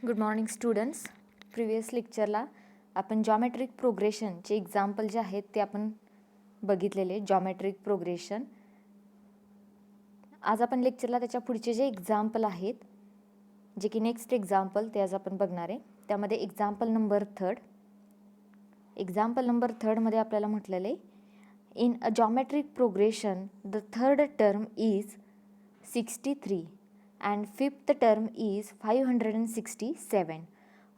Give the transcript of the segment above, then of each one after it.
Good morning students. Previous लेक्चरला आपण geometric प्रोग्रेशनचे example जे आहेत ते आपण बघितलेले. जॉमेट्रिक प्रोग्रेशन आज आपण लेक्चरला त्याच्या पुढचे जे एक्झाम्पल आहेत, जे की नेक्स्ट एक्झाम्पल ते आज आपण बघणार आहे. त्यामध्ये एक्झाम्पल नंबर थर्डमध्ये आपल्याला म्हटलेलं आहे, in a geometric progression the third term is 63 and fifth term is 567.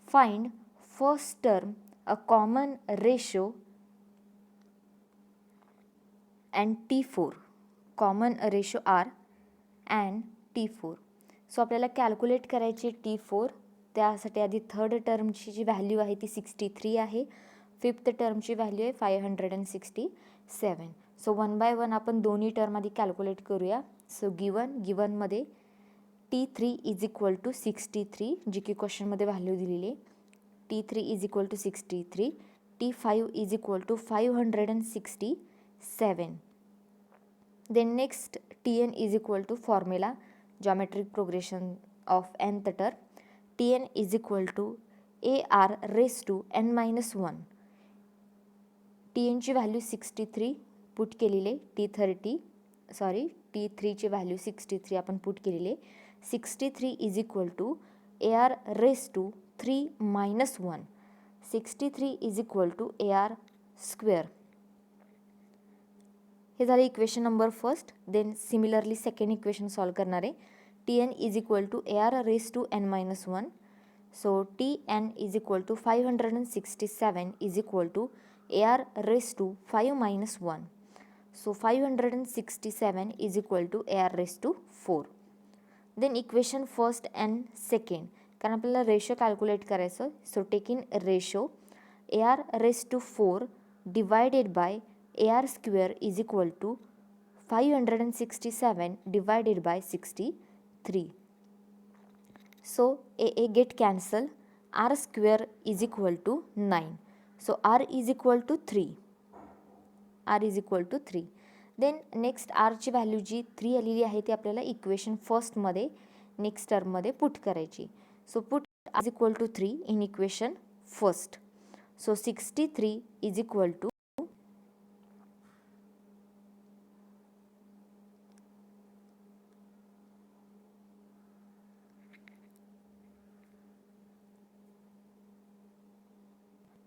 Find first term, a common ratio, and T4. Common ratio R and T4. So आपल्याला कॅल्क्युलेट करायची T4. त्यासाठी आधी थर्ड टर्मची जी value आहे ती 63 आहे, फिफ्थ टर्मची व्हॅल्यू आहे 567. So one by one आपण दोन्ही टर्म आधी कॅल्क्युलेट करूया. सो गिवनमध्ये T3 इज इक्वल टू 63, जी की क्वेश्चनमध्ये व्हॅल्यू दिलेली आहे. T3 is equal to 63, T5 is equal to 567. Then next Tn is equal to formula geometric progression of nth term. Tn is equal to AR raise to n-1. Tn ची value 63 put केलेली, T3 ची value 63 आपण put केलेली. 63 is equal to AR raise to 3-1. 63 is equal to AR square. हे झाले equation number first. Then similarly second equation solve करणार आहे. Tn is equal to AR raise to n-1. So Tn is equal to 567 is equal to AR raise to 5-1. So 567 is equal to AR raised to 4. Then equation first and second, कारण आपल्याला ratio calculate करायचं. So take in ratio AR raised to 4 divided by AR square is equal to 567 divided by 63. So AA get cancel. R square is equal to 9. So R is equal to 3. R is equal to 3. Then next आरची value जी 3 आलेली आहे ती आपल्याला equation फर्स्टमध्ये next टर्ममध्ये put करायची. So put R is equal to 3 in equation first. So 63 is equal to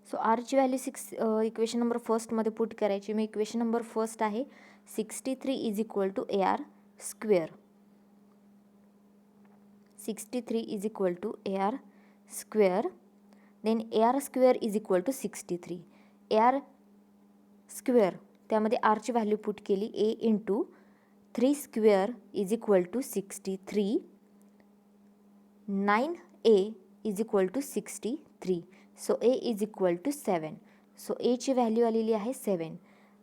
so आरची व्हॅल्यू इक्वेशन नंबर फर्स्टमध्ये पुट करायची. मी इक्वेशन नंबर फर्स्ट आहे 63 is equal to AR square. 63 is equal to AR square. Then AR square is equal to 63. AR square त्यामध्ये आरची value put केली, A into 3 square is equal to 63. 9A is equal to 63. So A is equal to 7. So Aची value आलेली आहे 7.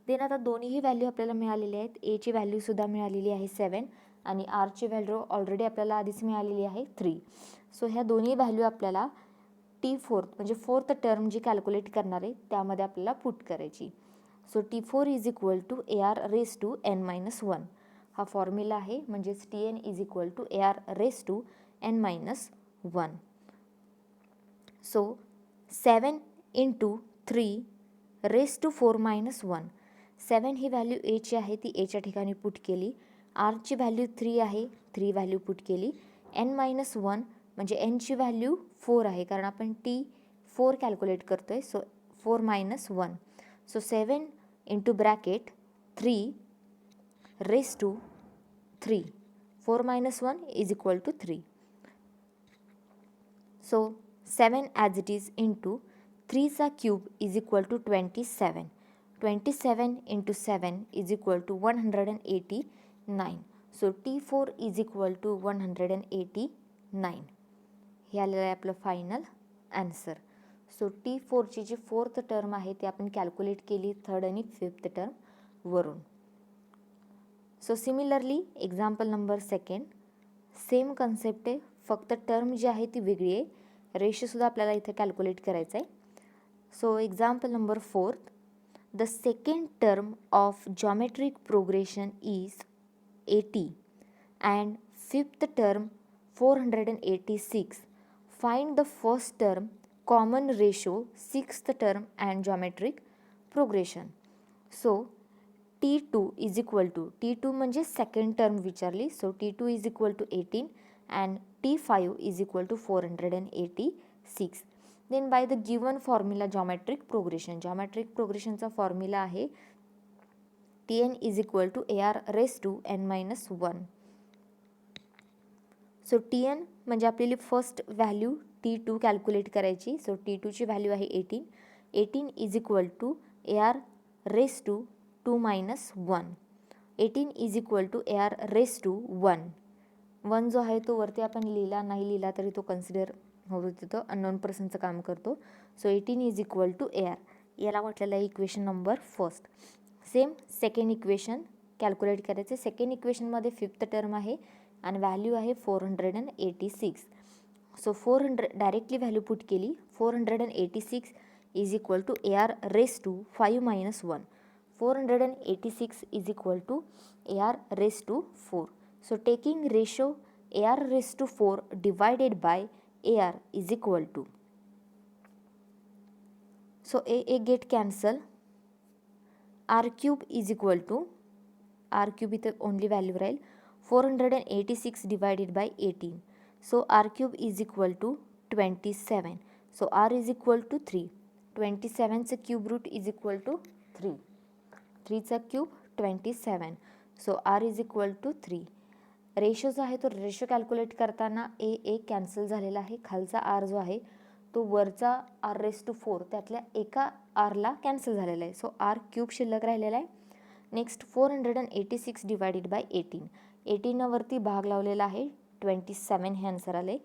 Then आता दोन्हीही value आपल्याला मिळालेली आहेत. Aची व्हॅल्यूसुद्धा मिळालेली आहे 7 आणि Rची व्हॅल्यू ऑलरेडी आपल्याला आधीच मिळालेली आहे 3. सो ह्या दोन्ही व्हॅल्यू आपल्याला T4 म्हणजे फोर्थ टर्म जी कॅल्क्युलेट करणार आहे त्यामध्ये आपल्याला पुट करायची. So T4 is equal to AR raise to n-1 हा फॉर्म्युला आहे. म्हणजेच Tn is equal to AR raise to n-1. So 7 into 3 raise to 4-1. 7 ही व्हॅल्यू Aची आहे, ती Aच्या ठिकाणी पुट केली. Rची व्हॅल्यू 3 आहे, 3 व्हॅल्यू पुट केली. n-1 म्हणजे nची व्हॅल्यू 4 आहे, कारण आपण T4 कॅल्क्युलेट करतो आहे. So 4-1. So 7 into bracket 3 raise to 3. 4-1 is equal to 3. So 7 as it is into 3चा cube is equal to 27. 27 into 7 is equal to 189. So T4 is equal to 189. हे आलेलं आहे आपलं फायनल ॲन्सर. सो T4ची जी fourth term आहे ती आपण कॅल्क्युलेट केली थर्ड आणि फिफ्थ टर्मवरून. So similarly example number second, same concept आहे, फक्त टर्म जी आहे ती वेगळी आहे. रेशोसुद्धा आपल्याला इथे कॅल्क्युलेट करायचं आहे. So example number fourth, the second term of geometric progression is 80 and fifth term 486. Find the first term, common ratio, sixth term and geometric progression. So T2 is equal to, T2 म्हणजे second term विचारली. So T2 is equal to 18 and T5 is equal to 486. Then by the given formula geometric progression, geometric प्रोग्रेशनचा formula आहे Tn is equal to AR raise to n-1. So Tn म्हणजे आपल्याला first value T2 calculate करायची. So T2ची value आहे 18. 18 is equal to AR raise to 2-1. 18 is equal to AR raise to 1. 1 जो आहे तो वरती आपण लिहिला नाही लिहिला तरी तो कन्सिडर होतो, तिथं अननोन पर्सनचं काम करतो. So 18 is equal to AR, याला म्हटलेलं आहे equation number first. Same second equation calculate करायचं. सेकंड इक्वेशनमध्ये फिफ्थ टर्म आहे आणि व्हॅल्यू आहे 486. सो 400 डायरेक्टली व्हॅल्यू पुट केली. 486 is equal to AR raise to 5-1. 486 is equal to AR raised to 4. So taking ratio AR raised to 4 divided by AR is equal to, so A get cancel, R cube is equal to, R cube इथं only value राहील, 486 divided by 18. So R cube is equal to 27. So R is equal to 3. 27चं cube root is equal to 3. 3चा cube 27. So R is equal to 3. Ratio जो आहे तो ratio calculate करताना ए cancel झालेला आहे. खालचा R जो आहे तो वरचा R रेस टू 4 त्यातल्या एका Rला कॅन्सल झालेला आहे. सो R क्यूब शिल्लक राहिलेला आहे. Next 486 divided by 18. 18 वरती भाग लावलेला आहे. 27 हे आन्सर आले.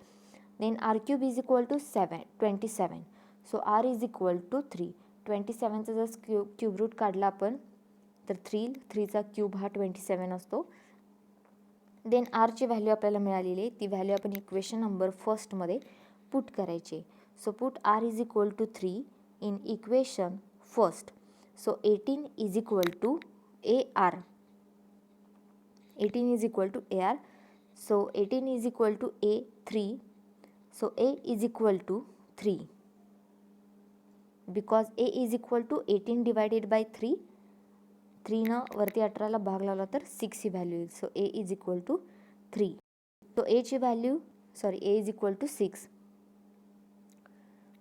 Then R cube is equal to 27. So R is equal to 3. 27चा जर क्यूब रूट काढला आपण तर 3चा क्यूब हा 27 असतो. देन आरची व्हॅल्यू आपल्याला मिळालेली आहे, ती व्हॅल्यू आपण इक्वेशन नंबर फर्स्टमध्ये पुट करायची. So put R is equal to 3 in equation first. So 18 is equal to AR. 18 is equal to AR. So 18 is equal to A3. So A is equal to 3. Because A is equal to 18 divided by 3. 3 वरती 18ला भाग लावला तर 6 ही value येईल. So A is equal to 3. So Aची value A is equal to 6.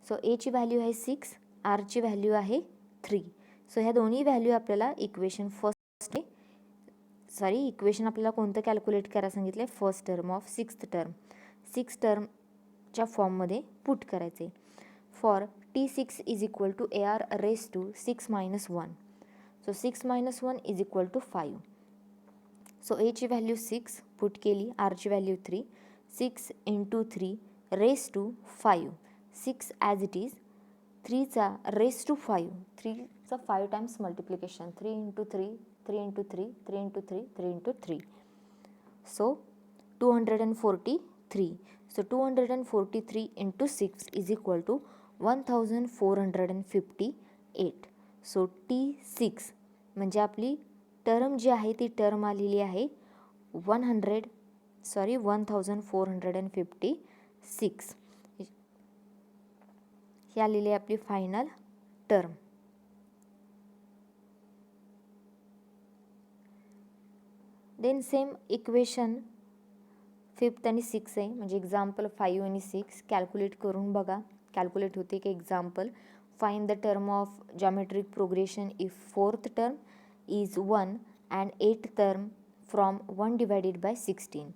So Aची value आहे 6, Rची व्हॅल्यू आहे 3. सो ह्या दोन्ही व्हॅल्यू आपल्याला इक्वेशन इक्वेशन आपल्याला कोणतं कॅल्क्युलेट करायला सांगितलं आहे, फर्स्ट टर्म ऑफ सिक्स्थ टर्मच्या फॉर्ममध्ये पुट करायचे. For T6 is equal to AR raise to 6-1. So 6-1 is equal to 5. So Aची व्हॅल्यू 6 पुट केली, Rची value 3. 6 into 3 raise to 5. 6 as it is. 3चा रेस टू 5. 3चा 5 times multiplication. 3 into 3, 3 into 3, 3 into 3, 3 into 3. So 243. So 243 into 6 is equal to 1458. So T6 म्हणजे आपली term जी आहे ती टर्म आलेली आहे 1456. ही आलेली आहे आपली final term. Then same equation 5th आणि 6 आहे, म्हणजे एक्झाम्पल 5 आणि 6 कॅल्क्युलेट करून बघा कॅल्क्युलेट होते की example. Find the term of geometric progression if fourth term is 1 and 8th term from 1 divided by 16.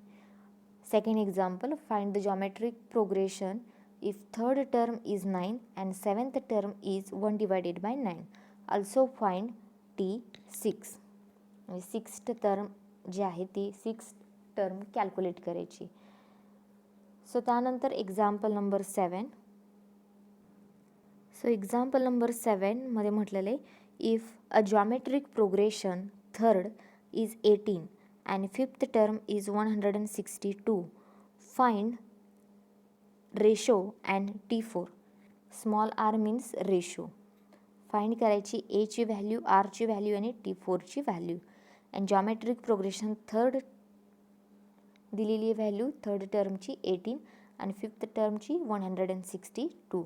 Second example, find the geometric progression if third term is 9 and 7th term is 1 divided by 9. Also find T6. 6th term जी आहे ती 6th term calculate करायची. So त्यानंतर example number 7. So example number 7 मध्ये म्हटलेलं आहे, if a geometric progression third is 18 and fifth term is 162, find ratio and T4. Small r means ratio. Find करायची Aची व्हॅल्यू, Rची व्हॅल्यू आणि T4ची value. And geometric progression third दिलेली value third टर्मची 18 आणि फिफ्थ टर्मची 162.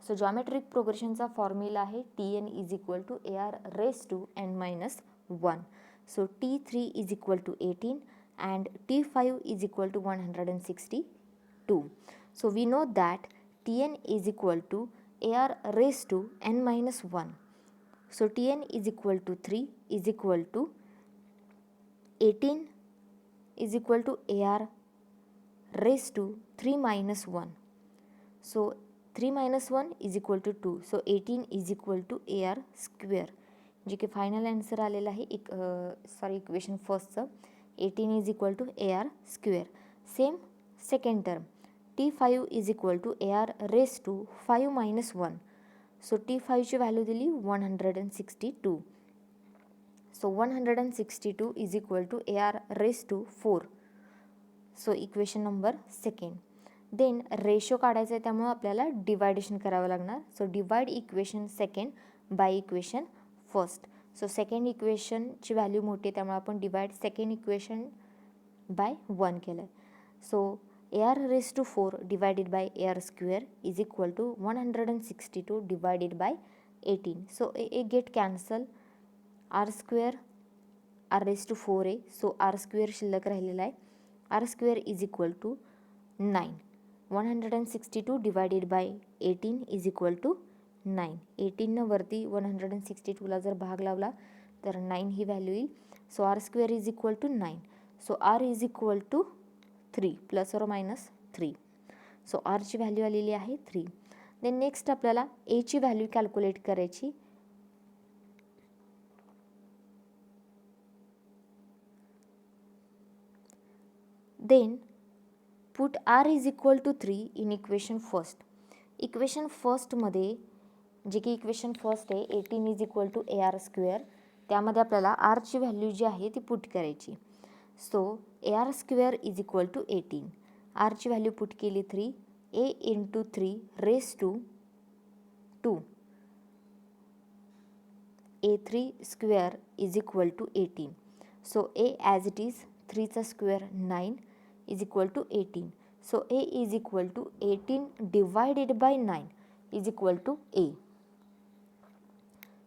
सो जॉमेट्रिक प्रोग्रेशनचा फॉर्म्युला आहे Tn is equal to AR raise to n-1. So T3 is equal to 18 and T5 is equal to 162. So we know that Tn is equal to AR raised to n-1. So Tn is equal to 3 is equal to 18 is equal to AR raised to 3 minus 1. So 3 minus 1 is equal to 2. So 18 is equal to AR square. जे की final answer आलेला आहे equation फर्स्टचं 18 is equal to AR square. Same second term T5 is equal to AR raised to 5 minus 1. So T5ची value दिली 162. So 162 is equal to AR raised to 4. So equation number second. Then ratio काढायचं आहे त्यामुळे आपल्याला division करावं लागणार. So divide equation second by equation first. So second इक्वेशनची value मोठी आहे त्यामुळे आपण डिवाइड सेकंड इक्वेशन बाय 1 केलं आहे. So AR raised to 4 divided by AR square is equal to 162 divided by 18. So a get cancel, R square R raised to 4a. So R square शिल्लक राहिलेला आहे. R square is equal to 9. 162 divided by 18 is equal to 9. 18 न वरती 162ला जर भाग लावला तर 9 ही व्हॅल्यू येईल. So R square is equal to 9. So R is equal to 3 plus और मायनस 3. सो आरची व्हॅल्यू आलेली आहे 3. देन नेक्स्ट आपल्याला एची व्हॅल्यू कॅल्क्युलेट करायची. Then put R is equal to 3 in equation first. Equation फर्स्टमध्ये जे की इक्वेशन फर्स्ट आहे 18 is equal to AR square, त्यामध्ये आपल्याला आरची व्हॅल्यू जी आहे ती पुट करायची. So AR square is equal to 18. आरची व्हॅल्यू पुट केली 3. A into 3 raise to 2. A3 square is equal to 18. So A as it is 3चा square 9 is equal to 18. So A is equal to 18 divided by 9 is equal to A.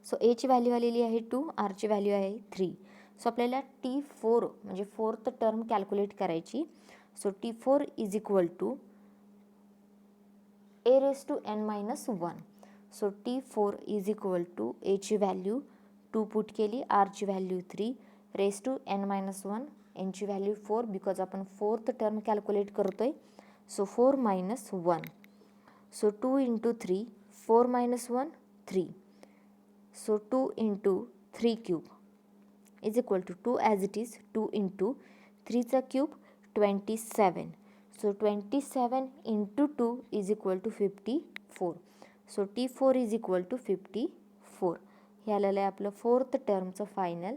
So एची value आलेली आहे 2, आरची value आहे 3. So आपल्याला T4 म्हणजे fourth term calculate करायची. So T4 is equal to A raise to n-1. So T4 is equal to एची value 2 put केली, आरची व्हॅल्यू 3 रेस टू n-1, एनची व्हॅल्यू 4 बिकॉज आपण फोर्थ टर्म कॅल्क्युलेट करतोय. So 4 minus 1. So 2 into 3 4 minus 1 3. So 2 into 3 cube is equal to 2 as it is 2 into 3चा cube 27. So 27 into 2 is equal to 54. So T4 is equal to 54. हे आलेलं आहे आपलं fourth टर्मचं final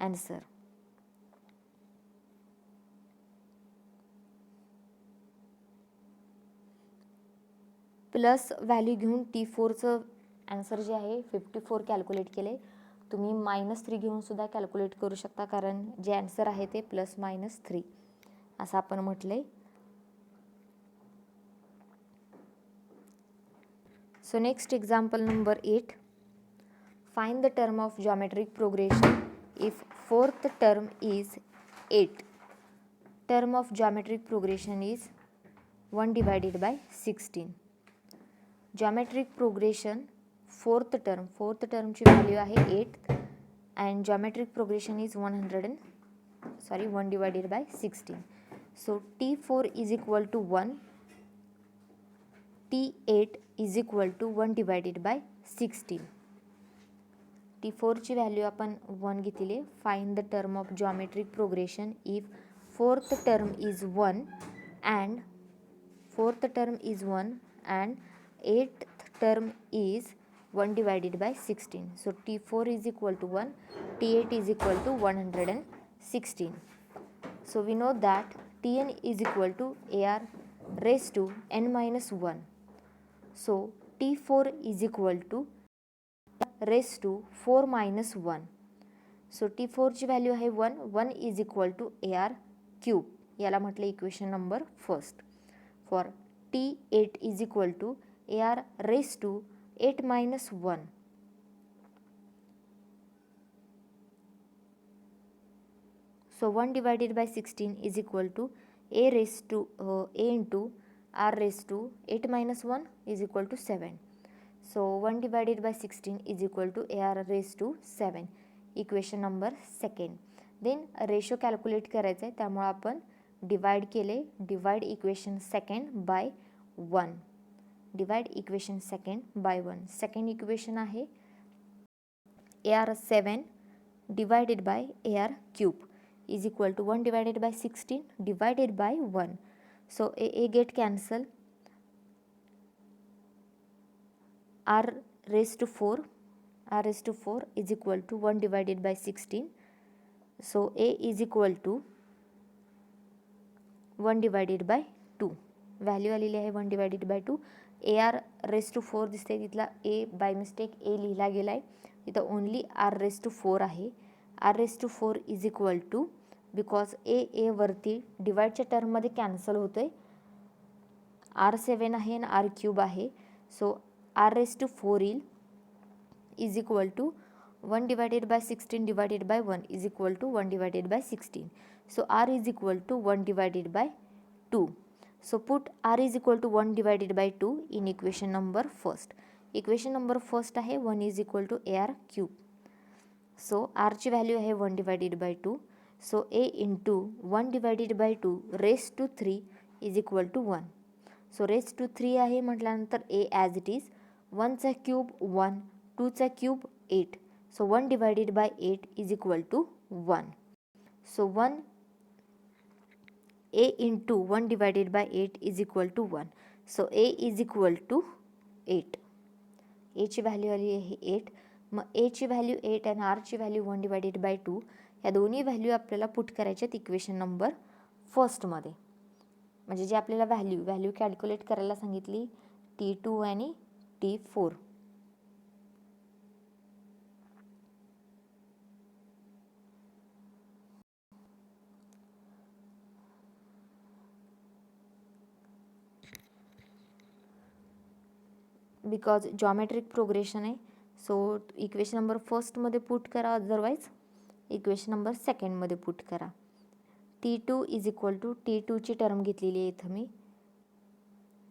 answer. Plus value घेऊन T4चं answer जे आहे 54 कॅल्क्युलेट केले. तुम्ही -3 घेऊन सुद्धा कॅल्क्युलेट करू शकता कारण जे आन्सर आहे ते +-3 असं आपण म्हटलंय. So next example number 8. Find the term of geometric progression if fourth term is 8. Term of geometric progression is 1 divided by 16. Geometric progression fourth टर्मची व्हॅल्यू आहे 8 and geometric progression is 1 divided by 16. So T4 is equal to 1, T8 is equal to 1 divided by 16. T4ची value आपण 1 घेतली. Find the term of geometric progression if fourth term is 1 and 8th term is 1 divided by 16. So T4 is equal to 1, T8 is equal to 116. So we know that Tn is equal to AR raised to n-1. So T4 is equal to raised to 4 minus 1. So T4 ची value आहे 1. 1 is equal to AR cube. याला म्हटलं equation number first. For T8 is equal to AR raised to 8 minus 1. So 1 divided by 16 is equal to A raised to A into R raised to 8 minus 1 is equal to 7. So 1 divided by 16 is equal to AR raised to 7. Equation number second. Then ratio calculate करायचं आहे, त्यामुळे आपण divide केले. Divide equation second by 1. Divide equation second by 1. Second equation आहे AR 7 divided by AR cube is equal to 1 divided by 16 divided by 1. So A get cancel. R raised to 4. R raised to 4 is equal to 1 divided by 16. So A is equal to 1 divided by 2. Value आलेली आहे 1 divided by 2. AR raised to 4 दिसते, तिथला A by mistake A लिहिला गेला आहे, तिथं only R raised to 4 आहे. R raised to 4 is equal to, because A वरती डिवाइडच्या टर्ममध्ये कॅन्सल होतो आहे. R7 आहे आणि R क्यूब आहे. सो R raised to 4 येईल is equal to 1 divided by 16 divided by 1 is equal to 1 divided by 16. So R is equal to 1 divided by 2. So put R is equal to 1 divided by 2 in equation number first. Equation number first आहे 1 is equal to AR cube. So R ची value आहे 1 divided by 2. So A into 1 divided by 2 raised to 3 is equal to 1. So raised to 3 आहे म्हटल्यानंतर A as it is. 1चा cube 1, 2चा cube 8. So 1 divided by 8 is equal to 1. So 1 A into 1 divided by 8 is equal to 1. So A is equal to 8. A ची value आली आहे 8. मग A ची value 8 आणि R ची व्हॅल्यू 1 divided by 2. या दोन्ही व्हॅल्यू आपल्याला पुट करायच्यात इक्वेशन नंबर फर्स्टमध्ये. म्हणजे जे आपल्याला व्हॅल्यू कॅल्क्युलेट करायला सांगितली T2 आणि T4. बिकॉज जॉमेट्रिक प्रोग्रेशन आहे, सो इक्वेशन नंबर फर्स्टमध्ये पुट करा, अदरवाईज इक्वेशन नंबर सेकंडमध्ये पुट करा. T2 इज इक्वल टू T2ची टर्म घेतलेली आहे इथं मी.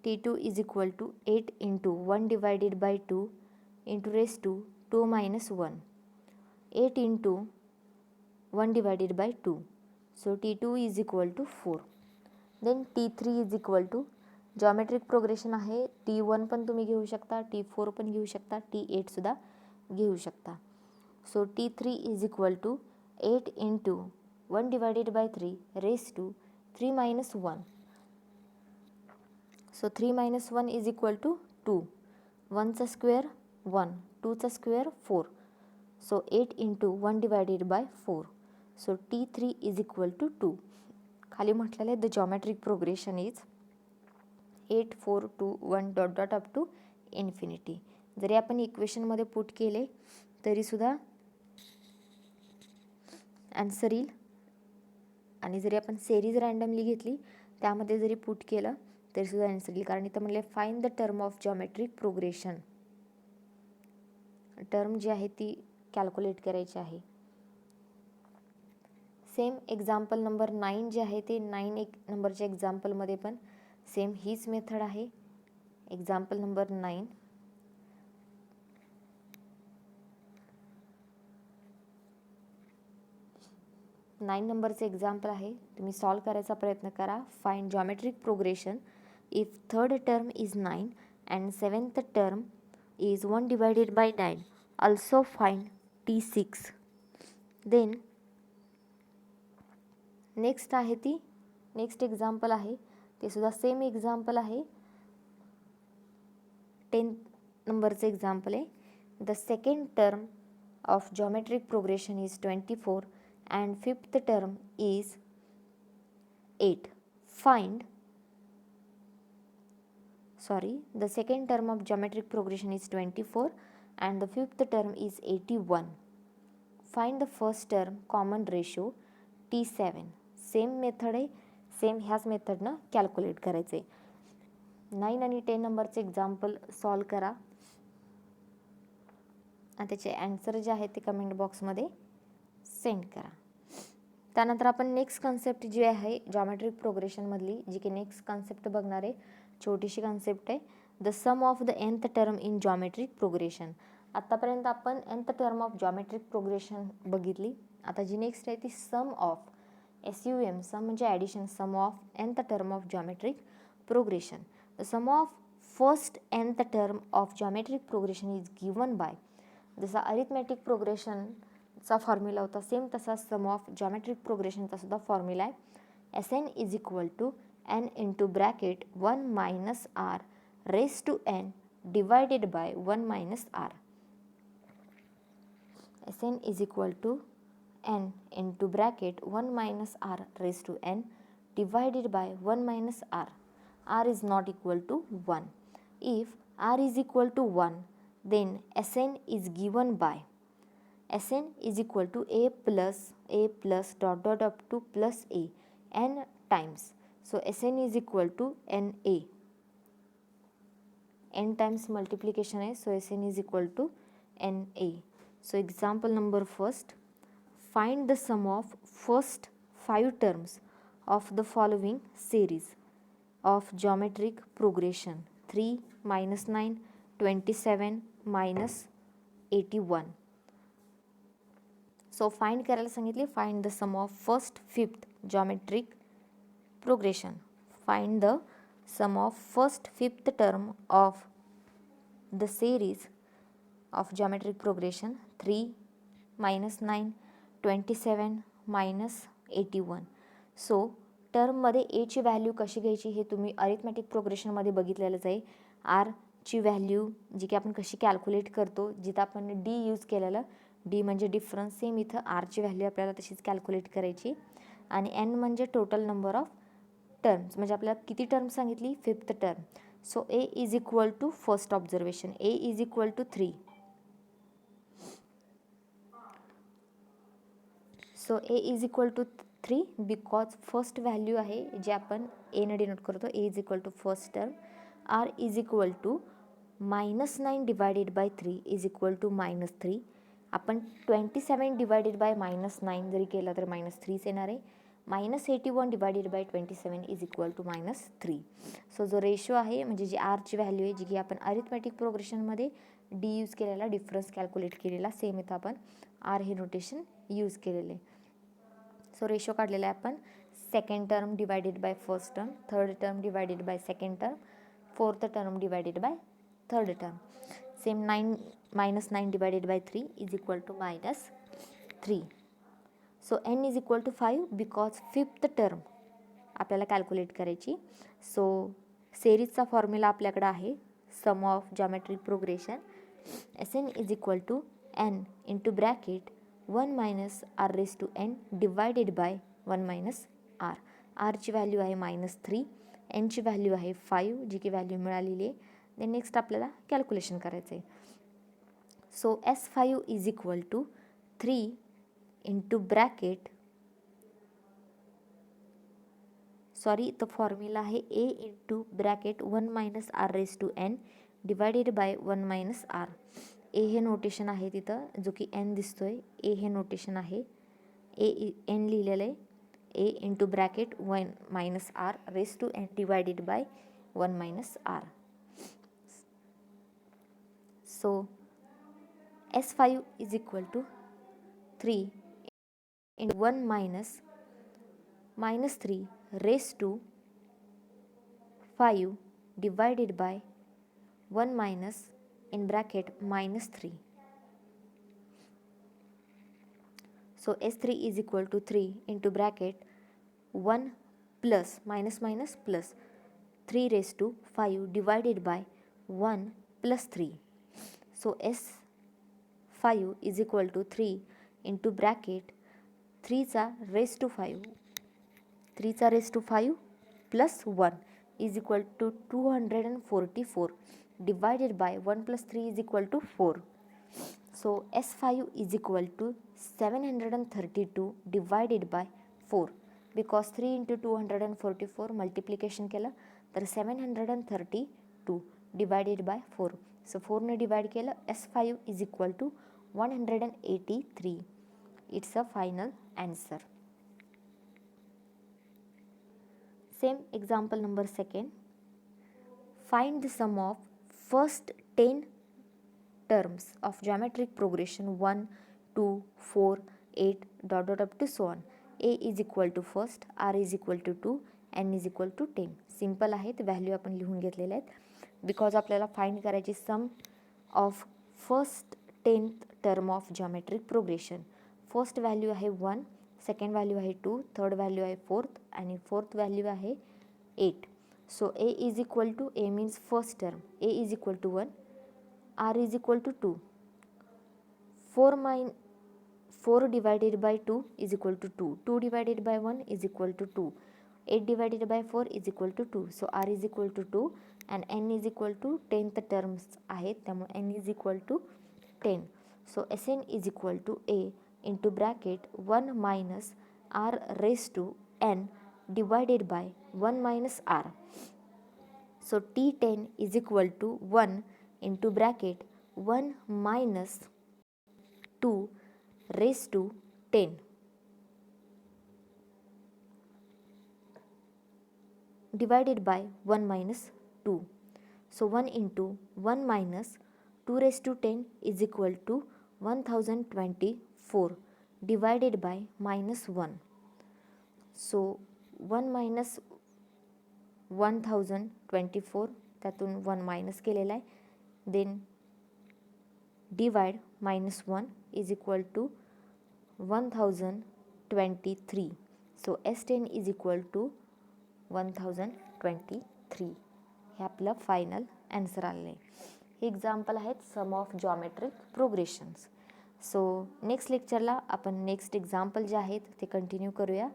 T2 is equal to 8 into 1 divided by 2 into raise to 2 minus 1. 8 into 1 divided by 2. So T2 is equal to 4. Then T3 is equal to, geometric progression आहे, T1 पण तुम्ही घेऊ शकता, T4 पण घेऊ शकता, T8सुद्धा घेऊ शकता. So T3 is equal to 8 into 1 divided by 3 raised to 3 minus 1. So 3 minus 1 is equal to 2. 1चा स्क्वेअर 1, 2चा square 4. So 8 into 1 divided by 4. So T3 is equal to 2. खाली म्हटलेलं आहे the geometric progression is 8, 4, 2, 1 dot dot up to infinity. जरी आपण इक्वेशनमध्ये put केले तरीसुद्धा आन्सर येईल. आणि जरी आपण सेरीज रँडमली घेतली त्यामध्ये जरी पुट केलं तरीसुद्धा आन्सर येईल. कारण इथं म्हणले find the term of geometric progression. Term जी आहे ती कॅल्क्युलेट करायची आहे. सेम एक्झाम्पल नंबर 9 जे आहे ते 9 नंबरच्या एक्झाम्पलमध्ये पण सेम हीच मेथड आहे. Example number 9. नंबरचं एक्झाम्पल आहे, तुम्ही सॉल्व करायचा प्रयत्न करा. Find geometric progression if third term is 9 and seventh term is 1 divided by 9. Also find T6. Then next आहे ती नेक्स्ट एक्झाम्पल आहे, ते सुद्धा सेम एक्झाम्पल आहे. 10 नंबरचं एक्झाम्पल आहे. The second term of geometric progression is 24 and fifth term is 8. The second term of geometric progression is 24 and the fifth term is 81. Find the first term common ratio T7. Same method आहे, same ह्याच मेथडनं calculate करायचे. 9 आणि 10 नंबरचे example solve करा आणि त्याचे answer जे आहे ते कमेंट बॉक्समध्ये सेंड करा. त्यानंतर आपण नेक्स्ट कन्सेप्ट जी आहे जॉमेट्रिक प्रोग्रेशनमधली, जी की नेक्स्ट कन्सेप्ट बघणार आहे, छोटीशी कन्सेप्ट आहे, the sum of the nth term in geometric progression. आत्तापर्यंत आपण nth term of geometric progression बघितली. आता जी नेक्स्ट आहे ती सम ऑफ SUM, सम म्हणजे addition, sum of nth term of geometric progression. The sum of first nth term of geometric progression is given by, जसा arithmetic प्रोग्रेशनचा formula होता same तसा sum of geometric प्रोग्रेशनचा सुद्धा फॉर्म्युला आहे. SN is equal to n into bracket 1 minus r raise to n divided by 1 minus r. SN is equal to n into bracket 1 minus r raise to n divided by 1 minus r. r is not equal to 1. If r is equal to 1, then Sn is given by Sn is equal to a plus dot dot up to plus a n times. So Sn is equal to na. n times multiplication है, so Sn is equal to na. So example number first, find the sum of first 5 terms of the following series of geometric progression: 3 minus 9 27 minus 81. So find करायला सांगितले, find the sum of first fifth geometric progression. Find the sum of first fifth term of the series of geometric progression 3 minus 9 27 minus 81. So टर्ममध्ये एची value कशी घ्यायची हे तुम्ही arithmetic प्रोग्रेशनमध्ये बघितलेलंच आहे. आरची value जी की आपण कशी कॅल्क्युलेट करतो, जिथं आपण डी यूज केलेलं, डी म्हणजे डिफरन्स, सेम इथं आरची व्हॅल्यू आपल्याला तशीच कॅल्क्युलेट करायची. आणि एन म्हणजे टोटल नंबर ऑफ टर्म्स, म्हणजे आपल्याला किती टर्म सांगितली, fifth term. So A is equal to first observation, A is equal to 3. So A is equal to 3 because first value आहे जे आपण एनं डिनोट करतो. A is equal to first term. R is equal to -9 divided by 3 is equal to -3. आपण 27 divided by -9 जरी केलं तर -3च येणार आहे. -81 divided by 27 is equal to -3. So जो रेशो आहे म्हणजे जी आरची व्हॅल्यू आहे, जी की आपण अरिथमॅटिक प्रोग्रेशनमध्ये डी यूज केलेला, डिफरन्स कॅल्क्युलेट केलेला, सेम इथं आपण आर हे नोटेशन यूज केलेले. सो रेशो काढलेला आहे आपण, second term divided by first term, third term divided by second term, fourth term divided by third term. Same -9 divided by 3 is equal to -3. So n is equal to 5 because fifth term आपल्याला calculate करायची. So सेरीजचा formula आपल्याकडे आहे, sum of geometric progression. Sn is equal to n into bracket 1 minus r raise to n divided by 1 minus r. आरची value आहे -3, एनची value आहे 5, जी की value मिळालेली आहे. देन नेक्स्ट आपल्याला कॅल्क्युलेशन करायचं आहे. So S5 is equal to 3 into bracket, sorry तो फॉर्म्युला आहे a into bracket 1 minus r raise to n divided by 1 minus r. A हे नोटेशन आहे तिथं, जो की एन दिसतोय, ए हे नोटेशन आहे, ए एन लिहिलेलं आहे. A into bracket 1 minus r raise to n divided by 1 minus r. So S5 is equal to 3 into 1 minus -3 raised to 5 divided by 1 minus in bracket -3. So S3 is equal to 3 into bracket 1 plus minus plus 3 raised to 5 divided by 1 plus 3. So S5 is equal to 3 into bracket 3 चा raise to 5, 3 चा raise to 5 plus 1 is equal to 244 divided by 1 plus 3 is equal to 4. So S5 is equal to 732 divided by 4 because 3 into 244 multiplication केलं तर 732 divided by 4. So 4ने divide केलं, S5 is equal to 183. It's a final answer. Same example number 2. Find the sum of first 10 terms of geometric progression 1, 2, 4, 8 dot dot up to so on. A is equal to first, R is equal to 2, N is equal to 10. Simple आहेत, value आपण लिहून घेतलेले आहेत because आपल्याला find करायची sum of first 10th term of geometric progression. First value आहे 1, second value आहे 2, third value आहे 4th आणि फोर्थ व्हॅल्यू आहे 8. So A is equal to, A means first term, A is equal to 1, R is equal to 2. 4 divided by 2 is equal to 2. 2 divided by 1 is equal to 2. 8 divided by 4 is equal to 2. So R is equal to 2 and N is equal to 10th terms आहेत त्यामुळे N is equal to 10. So Sn is equal to A into bracket 1 minus R raised to N divided by 1 minus R. So T10 is equal to 1 into bracket 1 minus 2 raised to 10 divided by 1 minus 2. So 1 into 1 minus 2 raised to 10 is equal to 1024 divided by minus 1. So 1 minus 1024 त्यातून 1 minus केलेला आहे. Then divide minus 1 is equal to 1023. So S10 is equal to 1023. हे आपलं final answer आलेलं आहे. हे example आहेत सम of geometric प्रोग्रेशन्स. So next लेक्चरला आपण नेक्स्ट एक्झाम्पल जे आहेत ते कंटिन्यू करूया,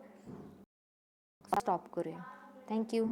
स्टॉप करूया. थँक्यू.